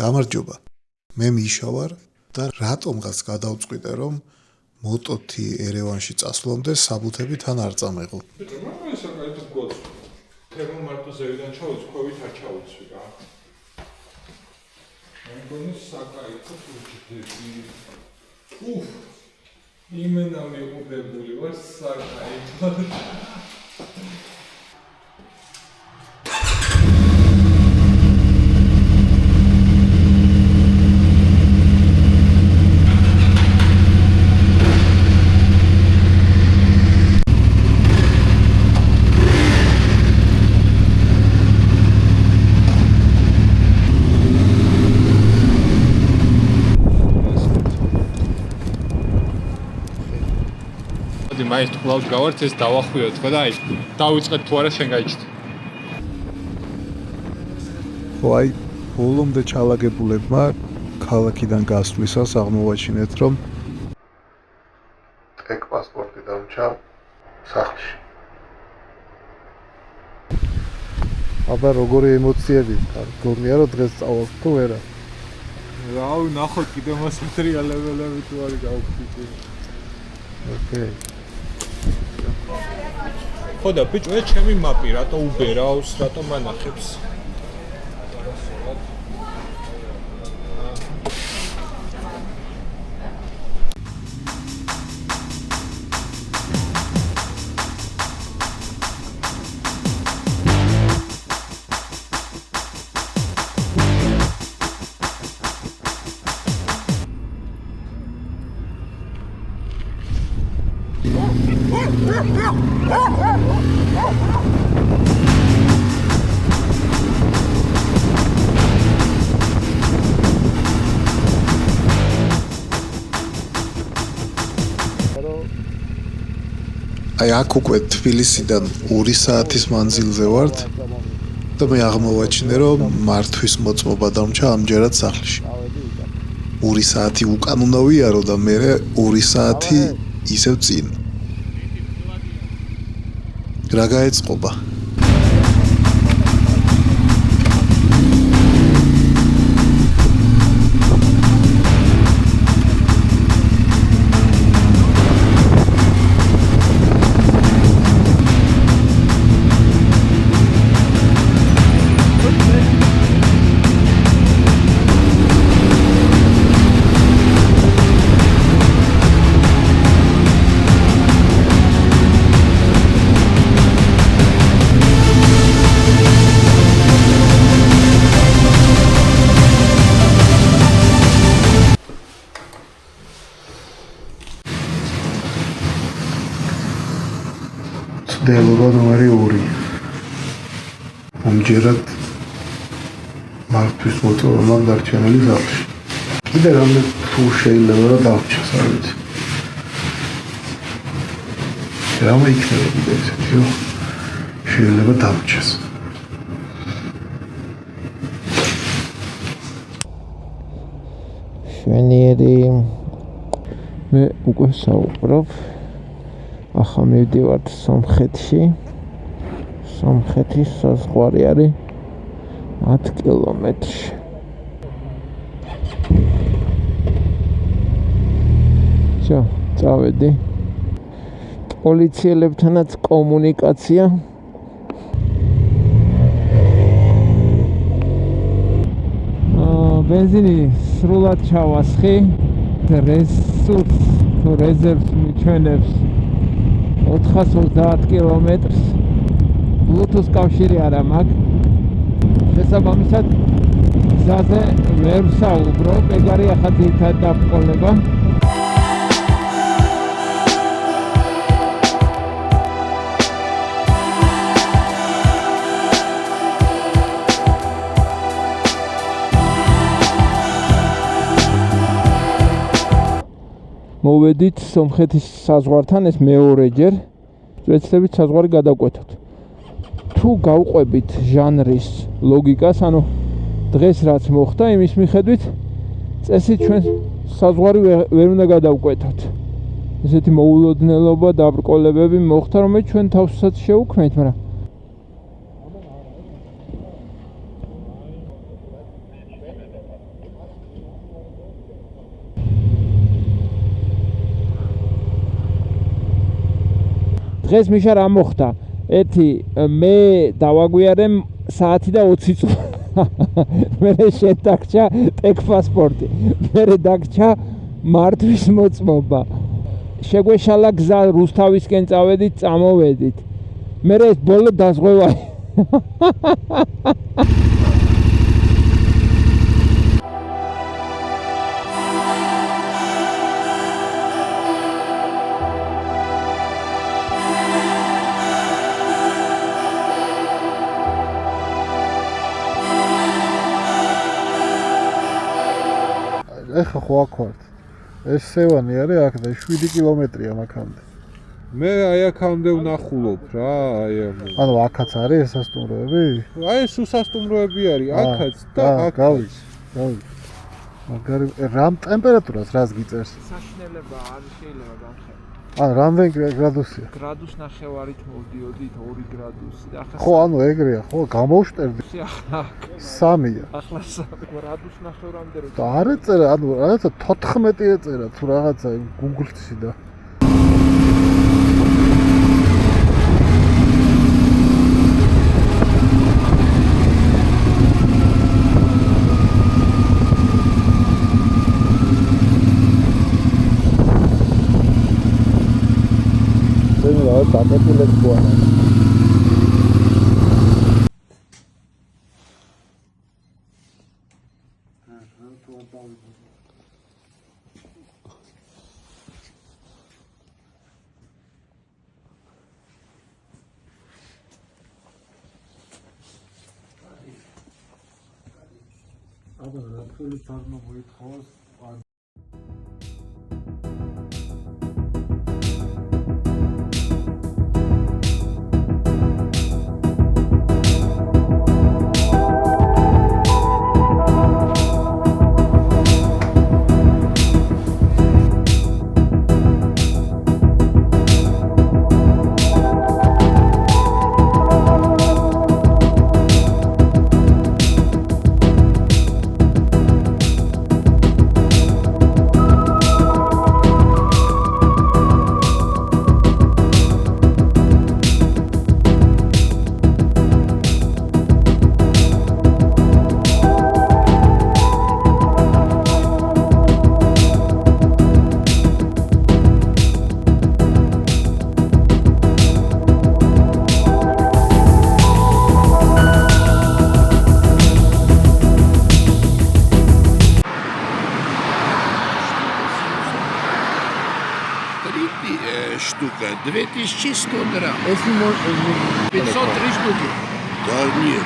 გამარჯობა. მე მიშა ვარ და რატომღაც გადავწყვიტე რომ მოტოთი ერევანში წასვლამდე საბუთები თან არ წამეღო. თემო მარტო ზევიდან ჩავუცქვევით არ ჩავუცვი რა. მეგონი საკაითო უჩდები. იმენა მეგობებული ვარ საკაითო. მაინც კლავ გავართ ეს დავახვიოთ ხო და აი დავიწყეთ თუ არა შენ გაიჩნდა. ხო აი ბოლომდე ჩალაგებულებმა ქალაქიდან გასვლისას აღმოვაჩინეთ რომ ტეკ პასპორტი დამჭა სახლში. აბა როგორი ემოციები გქონია რომ დღეს წავალ თუ ვერა. რაუ ნახოთ კიდე მას მატერიალებები თუ არის გავხდით. ოკეი. ხო და ბიჭო ეს ჩემი მაპი რატო უბერავს რატო მანახებს აი აქ უკვე თბილისიდან 2 საათის მანძილზე ვართ და მე აღმოვაჩინე რომ მართვის მოწმობა დამჭა ამჯერად სახლში. 2 საათი უკან უნდა ვიარო და მე 2 საათი ისევ წინ. რა გაეწყობა? დელობა ნომერი 2. ამჯერად მართვის მოწმობა დარჩენილი სახლში. კიდე რამე თუ შეიძლება რა დავჭას არ ვიცი. რამე იქნება კიდე ესეთი რომ შეიძლება დავჭას. შვენიერი მე უკვე საუბრობ ახლა მივდივართ სომხეთში. სომხეთის საზღვარი არის 10 კილომეტრში. წავედი. პოლიციელებთანაც კომუნიკაცია. ბენზინი სრულად ჩავასხი. რესურს თუ რეზერვს მიჩვენებს 430 კილომეტრს. Bluetooth კავშირი არა მაქვს. შესაბამისად გზაზე ვერ ვსაუბრობ. ეგ არის ახლა ძირითადი დაბრკოლება. მოვედით სომხეთის საზღვართან ეს მეორეჯერ ვეცდებით საზღვარი გადავკვეთოთ. თუ გავყვებით ჟანრის ლოგიკას, ანუ დღეს რაც მოხდა, იმის მიხედვით წესით ჩვენ საზღვარი ვერ უნდა გადავკვეთოთ. ესეთი მოულოდნელობა დაბრკოლებები მოხდა, რომელიც ჩვენ თავსაც შევუქმნით, მაგრამ დღეს მიშა რა მოხდა? ერთი მე დავაგვიარემ საათი და 20 წუთი. მე შეთახჭა ტექ პასპორტი. მე დაგჭა მართვის მოწმობა. შეგვეშალა გზა რუსთავისკენ წავედით, წამოვედით. მე ეს ბოლო დაზღვევა. ეხა ხო აქ ვართ. ეს სევანი არის აქ და 7 კილომეტრია მაქამდე. მე აი აქამდე ვნახულობ რა, აი ანუ აქაც არის ესასტუმროები? აი ეს უსასტუმროები არის, აქაც და აქ. გავის. მაგარი რამ ტემპერატურას რას გიწერს? საშინელება არ შეიძლება განხილო. ანუ რამდენი გრადუსია? გრადუს ნახევარით მოვდიოდით 2 გრადუსი და ახლა ხო, ანუ ეგრეა, ხო, გამოვშტერდი. ახლა 3-ია. ახლა 3 გრადუს ნახევრამდე რო და არ ეწერა, ანუ რაღაცა 14 ეწერა თუ რაღაცა Google-ში და დაკეთილებს გვანა. აბა რა თქმა უნდა მოითხოვს штука, 2100 драм. Если 503 штуки. Да нет,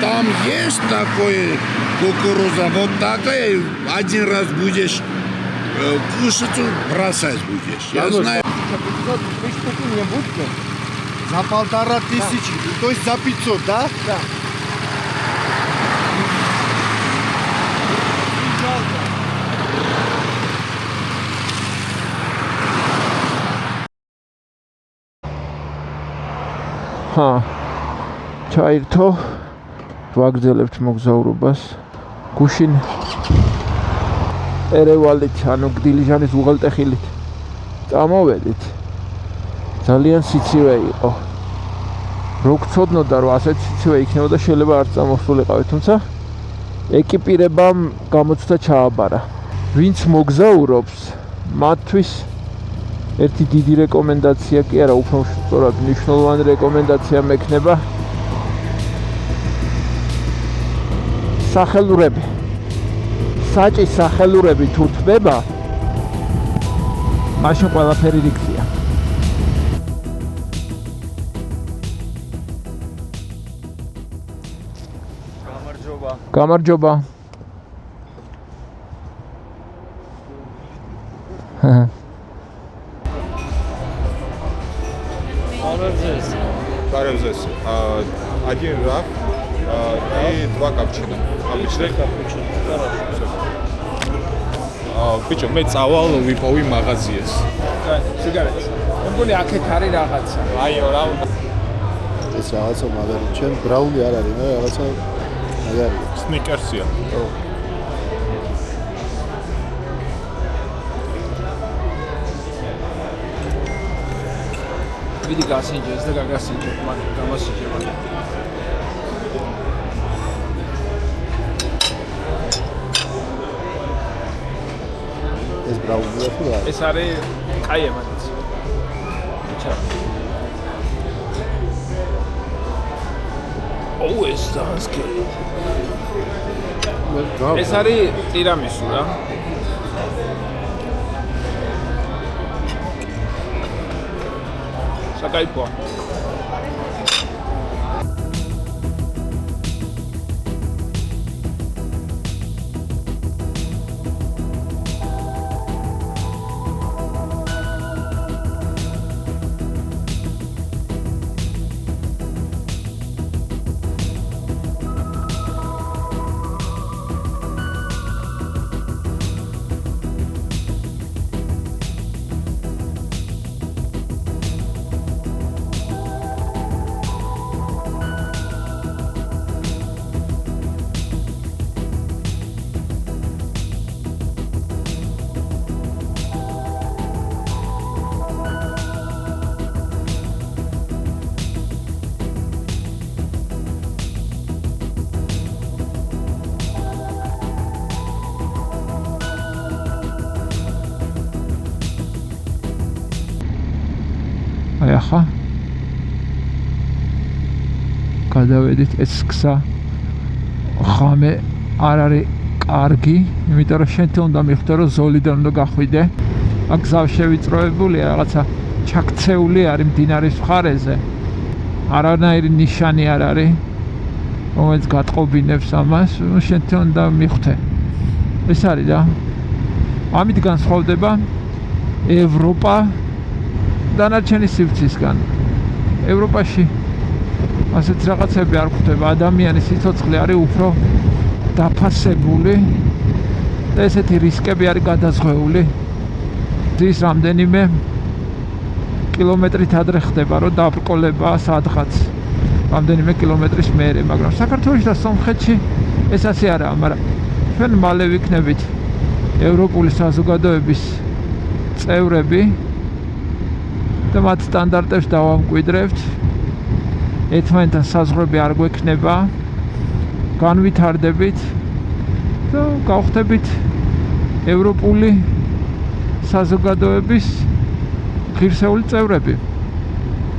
там есть такое кукуруза, вот такая, один раз будешь кушать, бросать будешь. Я знаю. 503 штуки мне будете? За 1500, то есть за 500, да? Да. ჩაირთო ვაგრძელებთ მოგზაურობას გუშინ ერევალით ანუ გდილიჟანის უღელტეხილით წამოვედით ძალიან სიცივე იყო რო გწოდნოდა რომ ასეთ სიცივე იქნებოდა შეიძლება არ წამოსულიყავი თუმცა ეკიპირებამ გამოცდა ჩააბარა ვინც მოგზაურობს მათთვის ერთი დიდი რეკომენდაცია კი არა, უფრო სწორად მნიშვნელოვანი რეკომენდაცია მექნება სახელურები. საჭის სახელურები თუ თბება, მაშინ ყველაფერი რიგზია. გამარჯობა. Каревзес. Один раф и 2 капучино. Обычных капучино. Хорошо. Бичо, მე წავალ ვიპოვი მაღაზიას. სიგარეტს. მგონი აქეთ არის რაღაცა. აიო, რა უნდა. ეს რაღაცა მაგარი, ჩემ ბრაუნი არ არის, მე რაღაცა მაგარი. სნიკერსია. ო. ვიდი გასინჯეს და გაგასინჯებ, მაგ გამასინჯებ. ეს ბრაუნია თუ რა? ეს არის კაი ემანიც. ჩა. ეს დასკელი. ეს არის ტირამისუ რა. საკაიფოა. აი ახლა გადავედით ეს გზა ხამე არ არის კარგი, იმიტომ რომ შენ უნდა მიხვდე რომ ზოლიდან უნდა გახვიდე. აქ გზა შევიწროებულია, რაღაცა ჩაქცეული არის მდინარის მხარეზე. არანაირი ნიშანი არ არის, რომელიც გატყობინებს ამას, შენ უნდა მიხვდე. ეს არის რა. ამით განსხვავდება ევროპა დანარჩენი სივრცისგან. ევროპაში ასეთ რაღაცები არ გვხვდება, ადამიანის სიცოცხლე არის უფრო დაფასებული და ესეთი რისკები არის გადაზღვეული. ის რამდენიმე კილომეტრით ადრე ხდება, რომ დაბრკოლება სადღაც რამდენიმე კილომეტრის მერე, მაგრამ საქართველოში და სომხეთში ეს ასე არაა, მაგრამ ჩვენ მალე ვიქნებით ევროპული საზოგადოების წევრები და მათ სტანდარტებს დავამკვიდრებთ. ერთმანეთთან საზღვრები არ გვექნება, განვითარდებით და გავხდებით ევროპული საზოგადოების ღირსეული წევრები.